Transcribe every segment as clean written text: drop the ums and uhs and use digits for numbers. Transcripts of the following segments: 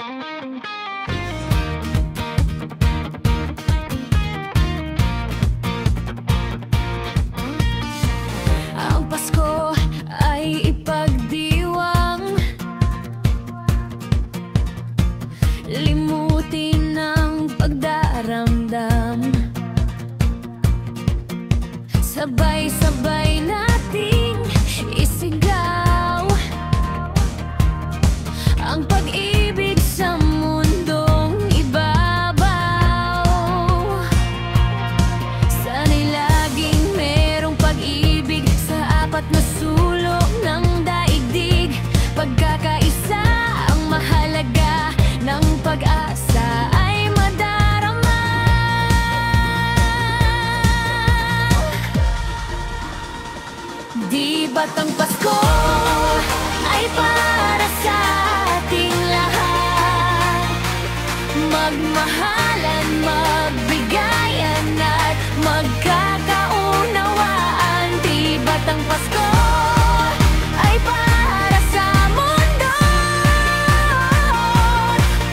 Ang Pasko ay ipagdiwang, limutin ang pagdaramdam, sabay-sabay nating isigaw ang pag-ibig sa mundong ibabaw. Sana'y laging merong pag-ibig sa apat na sulok ng daigdig. Pagkakaisa ang mahalaga, ng pag-asa ay madarama. Di ba't ang Pasko ay para sa ating lahat? Magmahalan, magbigayan at magkakaunawaan. Di ba't ang Pasko ay para sa mundo?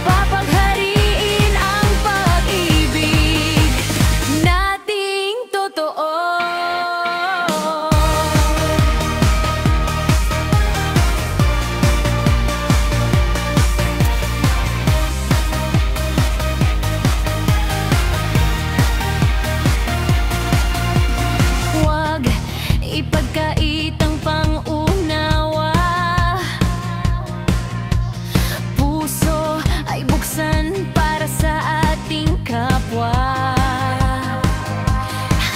Papaghariin ang pag-ibig nating totoo. Ipagkait ang pang-unawa, puso ay buksan para sa ating kapwa.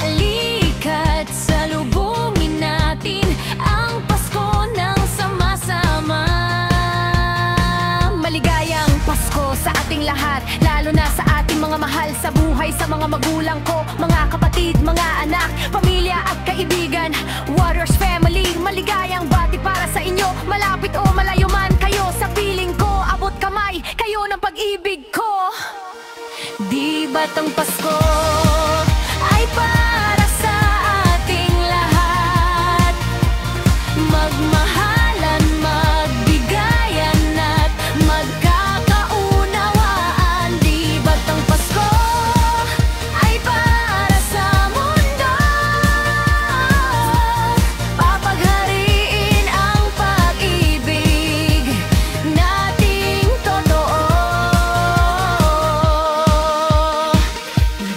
Halika't salubungin natin ang Pasko ng sama-sama. Maligayang Pasko sa ating lahat, lalo na sa ating mga mahal sa buhay, sa mga magulang ko, mga kapatid, mga anak, pamilya at kaibigan. Warriors Family, maligayang bati para sa inyo. Malapit o malayo man kayo sa piling ko, abot kamay kayo ng pag-ibig ko. Di ba't ang Pasko ay para sa ating lahat? Magmahalan, magbigayan at magkakaunawaan. Di ba't ang Pasko ay para sa mundo? Papaghariin ang pag-ibig nating totoo.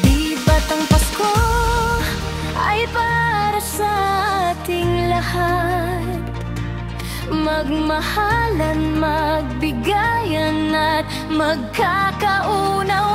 Di ba't ang Pasko ay para sa ating lahat? Magmahalan, magbigayan at magkakaunawa.